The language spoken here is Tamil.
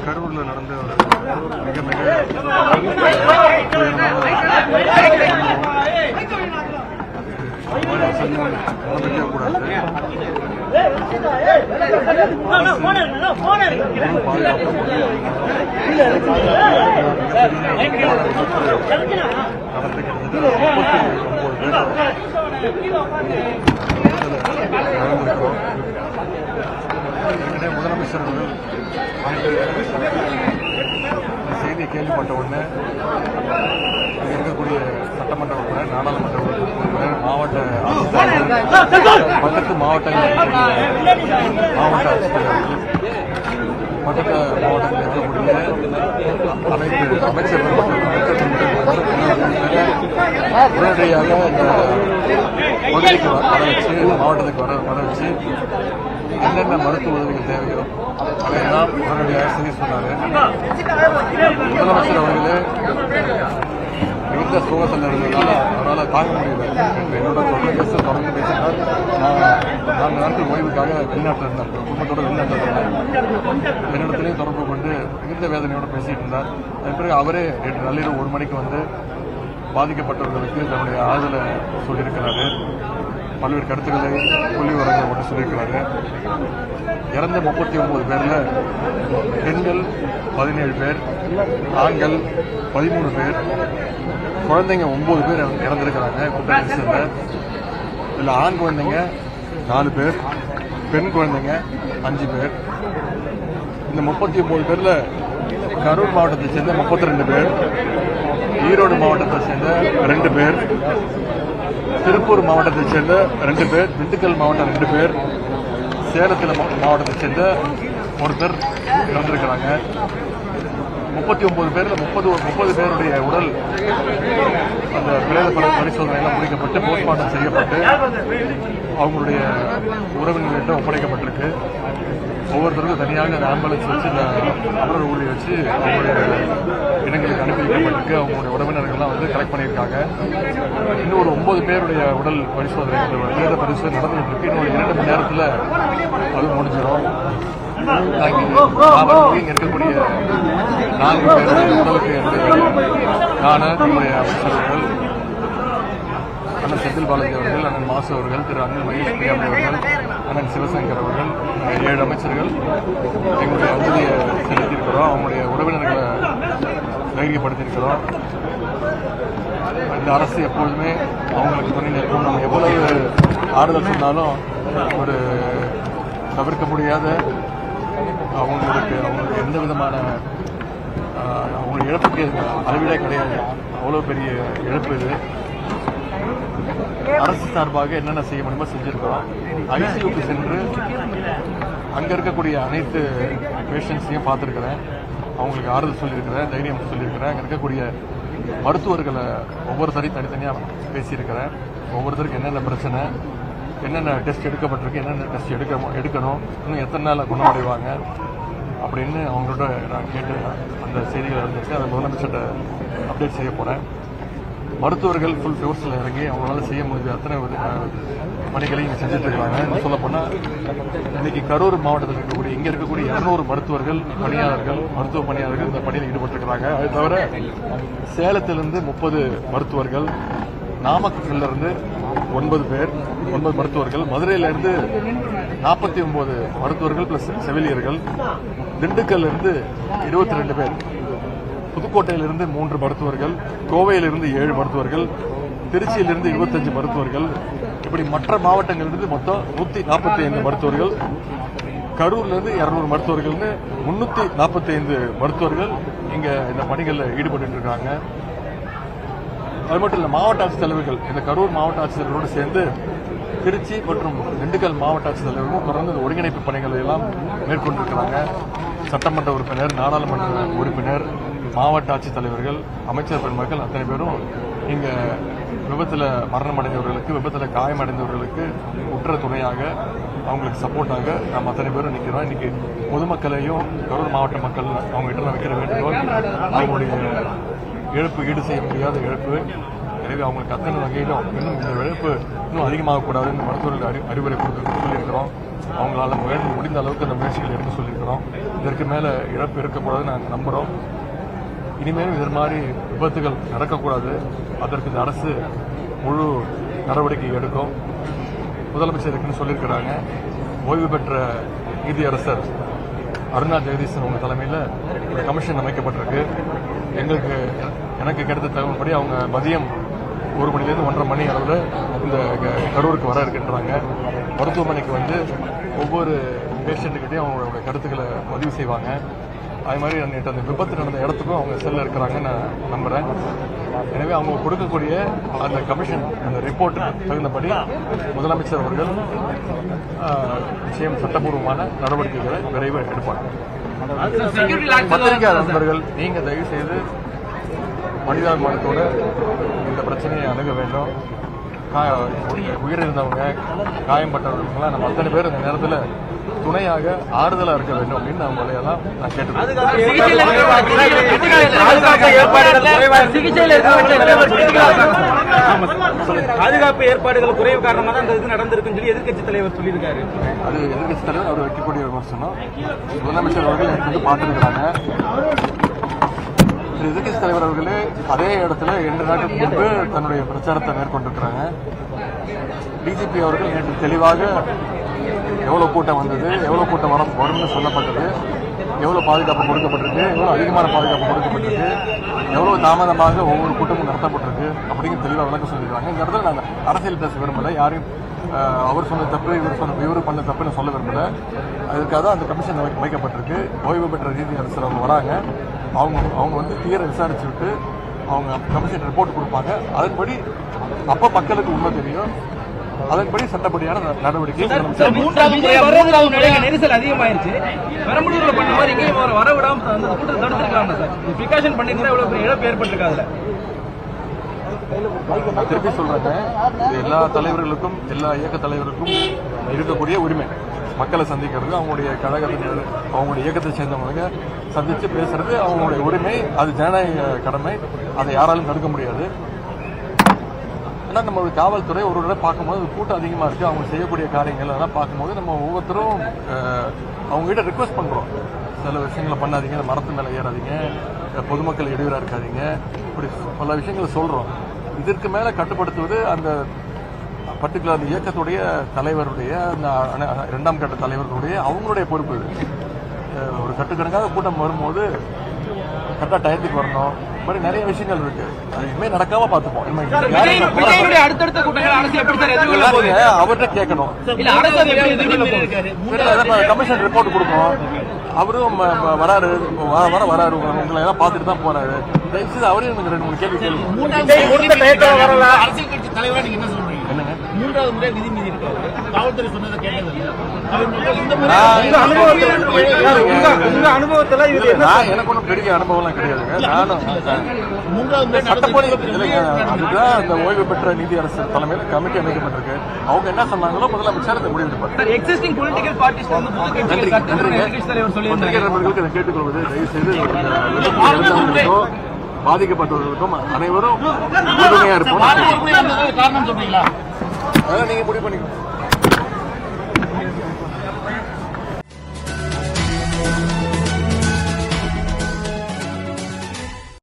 கரூரில் நடந்த ஒரு மிக மிக கூடாது. முதலமைச்சர் அவர்கள் செய்தியை கேள்விப்பட்ட உடனே இருக்கக்கூடிய சட்டமன்ற உறுப்பினர், நாடாளுமன்ற உறுப்பினர், மாவட்ட பக்கத்து மாவட்டங்கள் மாவட்ட ஆட்சித்தலைவர்கள், பக்கத்து மாவட்டத்தில் இருக்கக்கூடிய அனைத்து அமைச்சர்கள் உடனடியாக இந்த பகுதிக்கு வர வச்சு, மாவட்டத்துக்கு வர வச்சு என்னென்ன மருத்துவ உதவிகள் தேவையோ அதையெல்லாம் உடனடியாக செய்ய சொன்னார். முதலமைச்சர் அவர்களே மிகுந்த சோகத்தில் இருந்ததுனால அவரால் தாங்க முடியல. என்னோட தொடர்ந்து பேசினார். நான் 4 நாட்கள் ஓய்வுக்காக வெளிநாட்டில் இருந்தேன், குடும்பத்தோட வெளிநாட்டில் இருந்தேன். என்னிடத்திலையும் தொடர்பு கொண்டு மிகுந்த வேதனையோடு பேசிட்டு இருந்தார். அதன் பிறகு அவரே நேற்று நள்ளிரவு 1 மணிக்கு வந்து பாதிக்கப்பட்டவர்களுக்கு தன்னுடைய ஆறுதலை சொல்லியிருக்கிறாரு. பல்வேறு கருத்துக்களை புள்ளி விவரங்களை மட்டும் சொல்லியிருக்கிறாரு. இறந்த 39 பேர்ல பெண்கள் 17 பேர், ஆண்கள் 13 பேர், குழந்தைங்க 9 பேர் இறந்திருக்கிறாங்க. குற்றச்செயல்ல இதில் ஆண் குழந்தைங்க 4 பேர், பெண் குழந்தைங்க 5 பேர். இந்த 39 பேர்ல கரூர் மாவட்டத்தை சேர்ந்த 32 பேர், ஈரோடு மாவட்டத்தை சேர்ந்த 2 பேர், திருப்பூர் மாவட்டத்தை சேர்ந்த 2 பேர், திண்டுக்கல் மாவட்டம் 2 பேர், சேலத்தில் மாவட்டத்தை சேர்ந்த ஒருத்தர் இறந்திருக்கிறாங்க. 39 பேர்ல 30 பேருடைய உடல் அந்த பிரேத பரிசோதனை எல்லாம் முடிக்கப்பட்டு போஸ்ட்மார்ட்டம் செய்யப்பட்டு அவங்களுடைய உறவினர்களிடம் ஒப்படைக்கப்பட்டிருக்கு. ஒவ்வொருத்தருக்கும் தனியாக ஆம்புலன்ஸ் வச்சு அமரர் ஊழி வச்சு அவங்களுடைய இடங்களுக்கு அனுப்பி வைக்கப்பட்டிருக்கு. அவங்களுடைய உறவினர்கள்லாம் வந்து கலெக்ட் பண்ணியிருக்காங்க. இன்னும் ஒரு 9 பேருடைய உடல் பரிசோதனை பிரேத பரிசோதனை நடந்துகிட்டு இருக்கு. இன்னும் 2 மணி நேரத்தில் அது முடிஞ்சிடும். இங்க இருக்கக்கூடிய 4 பேருடைய உடலுக்கு காண நம்முடைய அமைச்சர்கள் அண்ணன் செந்தில் பாலாஜி அவர்கள், அண்ணன் மாசு அவர்கள், திரு அண்ணன் மகேஷ் பிரியாமணி அவர்கள், அண்ணன் சிவசங்கர் அவர்கள், 7 அமைச்சர்கள் எங்களுடைய அஞ்சலியை செலுத்தியிருக்கிறோம். அவங்களுடைய உறவினர்களை தைரியப்படுத்தியிருக்கிறோம். இந்த அரசு எப்பொழுதுமே அவங்களுக்கு துணை நிற்கும். நம்ம எவ்வளவு ஆறுதல் சொன்னாலும் ஒரு தவிர்க்க முடியாத அவங்களுக்கு எந்த விதமான அவங்களுடைய இழப்புக்கு அளவிடே கிடையாது. அவ்வளோ பெரிய இழப்பு இது. அரசு சார்பாக என்னென்ன செய்ய முடியுமோ செஞ்சிருக்கிறோம். ஐசியூக்கு சென்று அங்கே இருக்கக்கூடிய அனைத்து பேஷண்ட்ஸையும் பார்த்துருக்கிறேன். அவங்களுக்கு ஆறுதல் சொல்லியிருக்கிறேன், தைரியம் சொல்லியிருக்கிறேன். அங்கே இருக்கக்கூடிய மருத்துவர்களை ஒவ்வொருத்தரையும் தனித்தனியாக பேசியிருக்கிறேன். ஒவ்வொருத்தருக்கு என்னென்ன பிரச்சனை, என்னென்ன டெஸ்ட் எடுக்கப்பட்டிருக்கு, என்னென்ன டெஸ்ட் எடுக்கணும், இன்னும் எத்தனை நாளில் குணமடைவாங்க அப்படின்னு அவங்களோட நான் கேட்டு அந்த செய்திகள் இருந்துச்சு. அதை முதலமைச்சர்கிட்ட அப்டேட் செய்ய போகிறேன். மருத்துவர்கள் ஃபுல் ஃபோர்ஸில் இறங்கி அவங்களால செய்ய முடிஞ்ச அத்தனை பணிகளையும் இங்கே செஞ்சுட்டு இருக்காங்க. சொல்லப்போனால் இன்னைக்கு கரூர் மாவட்டத்தில் இருக்கக்கூடிய இங்கே இருக்கக்கூடிய 200 மருத்துவர்கள் பணியாளர்கள், மருத்துவ பணியாளர்கள் இந்த பணியில் ஈடுபட்டிருக்கிறாங்க. அது தவிர சேலத்திலிருந்து 30 மருத்துவர்கள், நாமக்கல்லிருந்து 9 மருத்துவர்கள், மதுரையிலிருந்து 49 மருத்துவர்கள் பிளஸ் செவிலியர்கள், திண்டுக்கல்லிருந்து 22 பேர், புதுக்கோட்டையிலிருந்து 3 மருத்துவர்கள், கோவையிலிருந்து 7 மருத்துவர்கள், திருச்சியிலிருந்து 25 மருத்துவர்கள், இப்படி மற்ற மாவட்டங்களிலிருந்து மொத்தம் 145 மருத்துவர்கள், கரூர்லேருந்து 200 மருத்துவர்கள்னு 345 மருத்துவர்கள் இங்கே இந்த பணிகளில் ஈடுபட்டு இருக்காங்க. அது மட்டும் இல்லை, மாவட்ட ஆட்சித்தலைவர்கள் இந்த கரூர் மாவட்ட ஆட்சித்தலைவரோடு சேர்ந்து திருச்சி மற்றும் திண்டுக்கல் மாவட்ட ஆட்சித்தலைவர்களும் தொடர்ந்து ஒருங்கிணைப்பு பணிகளை எல்லாம் மேற்கொண்டிருக்கிறாங்க. சட்டமன்ற உறுப்பினர், நாடாளுமன்ற உறுப்பினர், மாவட்ட ஆட்சித்தலைவர்கள், அமைச்சர் பெருமக்கள் அத்தனை பேரும் இங்கே விபத்தில் மரணமடைந்தவர்களுக்கு, விபத்தில் காயமடைந்தவர்களுக்கு உற்ற துணையாக, அவங்களுக்கு சப்போர்ட்டாக நாம் அத்தனை பேரும் நிற்கிறோம். இன்னைக்கு பொதுமக்களையும் கரூர் மாவட்ட மக்கள் அவங்க கிட்ட வைக்கிற வேண்டுகோள், அவங்களுடைய இழப்பு ஈடு செய்ய முடியாத இழப்பு. எனவே அவங்களுக்கு அத்தனை வகையிலும் இன்னும் இந்த இழப்பு இன்னும் அதிகமாகக்கூடாதுன்னு மருத்துவர்கள் அறிவுரை சொல்லியிருக்கிறோம். அவங்களால முடிந்த அளவுக்கு அந்த முயற்சிகள் எடுக்க சொல்லியிருக்கிறோம். இதற்கு மேலே இழப்பு இருக்கக்கூடாதுன்னு நாங்கள் நம்புகிறோம். இனிமேலும் இது மாதிரி விபத்துகள் நடக்கக்கூடாது. அதற்கு இந்த அரசு முழு நடவடிக்கை எடுக்கும். முதலமைச்சர் இருக்குன்னு சொல்லியிருக்கிறாங்க. ஓய்வு பெற்ற நீதியரசர் அருணா ஜெகதீசன் உங்கள் தலைமையில் ஒரு கமிஷன் அமைக்கப்பட்டிருக்கு. எனக்கு கிடைத்த தகவல்படி அவங்க மதியம் 1 மணிலேருந்து 1:30 மணி அளவில் இந்த கரூருக்கு வர இருக்கின்றாங்க. மருத்துவமனைக்கு வந்து ஒவ்வொரு பேஷண்ட்டுக்கிட்டையும் அவங்களோட கருத்துக்களை பதிவு செய்வாங்க. அது மாதிரி நேற்று அந்த விபத்து நடந்த இடத்துக்கும் அவங்க செல்ல இருக்கிறாங்கன்னு நான் நம்புகிறேன். எனவே அவங்க கொடுக்கக்கூடிய அந்த கமிஷன் அந்த ரிப்போர்ட் தகுந்தபடி முதலமைச்சர் அவர்கள் நிச்சயம் சட்டப்பூர்வமான நடவடிக்கைகளை விரைவில் எடுப்பாங்க. பத்திரிகை நண்பர்கள், நீங்க தயவு செய்து மனிதாபிமானத்தோட இந்த பிரச்சனையை அணுக வேண்டும். உயிரிழந்தவங்க, காயம்பட்டவர்கள்லாம் நம்ம அத்தனை பேர் இந்த நேரத்தில் துணையாக ஆறுதலா இருக்க வேண்டும் அப்படின்னு அவங்களையெல்லாம் நான் கேட்டுக்கிறேன். பாதுகாப்பு ஏற்பாடுகள் குறைவு காரணமாக தான் இந்த இது நடந்திருக்குன்னு சொல்லி எதிர்க்கட்சித் தலைவர் சொல்லியிருக்காரு. அது எதிர்க்கட்சித் தலைவர் அவர் வைக்கக்கூடிய விமர்சனம். முதலமைச்சர் அவர்கள் எனக்கு வந்து பார்த்துருக்கிறாங்க. எதிர்க்கட்சித் தலைவர் அவர்களே அதே இடத்துல 2 நாட்களுக்கு முன்பு தன்னுடைய பிரச்சாரத்தை மேற்கொண்டிருக்கிறாங்க. டிஜிபி அவர்கள் நேற்று தெளிவாக எவ்வளவு கூட்டம் வந்தது, எவ்வளவு கூட்டம் வரும்னு சொல்லப்பட்டது, எவ்வளவு பாதுகாப்பு கொடுக்கப்பட்டிருக்கு, எவ்வளவு அதிகமான பாதுகாப்பு கொடுக்கப்பட்டிருக்கு, எவ்வளவு தாமதமாக ஒவ்வொரு கூட்டமும் நடத்தப்பட்டிருக்கு அப்படிங்கிற தெளிவாக விளக்க சொல்லியிருக்காங்க. இந்த இடத்துல நாங்கள் அரசியல் பேச விரும்பல. யாரையும் அவர் சொன்ன தப்பு, இவர் பண்ண தப்புன்னு சொல்ல விரும்பல. அதுக்காக தான் அந்த கமிஷன் அமைக்கப்பட்டிருக்கு. ஓய்வு பெற்ற நீதியரசர் அவங்க வராங்க. அவங்க வந்து தீர விசாரிச்சு விட்டு அவங்க கமிஷன் ரிப்போர்ட் கொடுப்பாங்க. அதன்படி அப்ப மக்களுக்கு உண்மை தெரியும். அதன்படி சட்டப்படியான நடவடிக்கை. நெரிசல் அதிகமாயிருச்சு. பெரம்பலூர்ல பண்ண மாதிரி இங்கேயும் வர விடாம அந்த கூட்டத்தை தடுத்திருக்கலாம் சார். பிரிகாஷன் பண்ணிருந்தா இவ்வளவு பெரிய இழப்பு ஏற்பட்டிருக்காதுல. நான் திருப்பி சொல்றேங்க, இது எல்லா தலைவர்களுக்கும் எல்லா இயக்க தலைவருக்கும் இருக்கக்கூடிய உரிமை. மக்களை சந்திக்கிறது, அவங்களுடைய கழகத்தினர், அவங்களுடைய இயக்கத்தை சேர்ந்தவங்க சந்திச்சு பேசுறது அவங்களுடைய உரிமை. அது ஜனநாயக கடமை. அதை யாராலும் தடுக்க முடியாது. ஆனால் நம்ம காவல்துறை ஒரு தடவை பார்க்கும்போது கூட்டம் அதிகமாக இருக்குது, அவங்க செய்யக்கூடிய காரியங்கள் அதெல்லாம் பார்க்கும்போது நம்ம ஒவ்வொருத்தரும் அவங்ககிட்ட ரிக்வெஸ்ட் பண்ணுறோம். சில விஷயங்களை பண்ணாதீங்க, மரத்து மேலே ஏறாதீங்க, பொதுமக்கள் இடையூறாக இருக்காதீங்க, இப்படி பல விஷயங்களை சொல்கிறோம். இதற்கு மேலே கட்டுப்படுத்துவது அந்த பர்டிகுலர் இயக்கத்துடைய தலைவருடைய, அந்த 2ஆம் கட்ட தலைவர்களுடைய அவங்களுடைய பொறுப்பு. ஒரு கட்டுக்கணக்காக கூட்டம் வரும்போது கரெக்டாக டயத்துக்கு வரணும். இந்த மாதிரி நிறைய விஷயங்கள் இருக்கு. அது இனிமே நடக்காம பார்த்துப்போம். அவர்கிட்ட கேட்கணும். கமிஷன் ரிப்போர்ட் கொடுக்கணும். அவரும் வராரு, வராரு, உங்களை எல்லாம் பார்த்துட்டு தான் போறாரு. தயவுசெய்து அவரையும் 2-3 கேள்வி கேள்வி. அரசியல் கட்சி தலைவரா நீங்க என்ன சொல்றீங்க? என்னங்க 3வது முறை விதி மீறி இருக்காரு. காவல்துறை சொன்னதை கேட்டது அனுபவத்துல எனக்கு ஒன்றும் பெரிய அனுபவம்லாம் கிடையாதுங்க. நானும் 3வது முறை சட்டப்படி இல்லைங்க. அதுதான் அந்த ஓய்வு பெற்ற நீதியரசர் தலைமையில் கமிட்டி அமைக்கப்பட்டிருக்கு. அவங்க என்ன சொன்னாங்களோ முதலமைச்சர் அதை முடிவெடுப்பார். எக்ஸிஸ்டிங் பொலிட்டிக்கல் பார்ட்டிஸ் பத்திரிகை நண்பர்களுக்கு இதை கேட்டுக்கொள்வது, தயவு செய்து பாதிக்கப்பட்டவர்களுக்கும் அனைவரும் உறுதுணையா இருப்போம். காரணம் சொல்றீங்களா? அதெல்லாம் நீங்க முடிவு பண்ணிக்கணும்.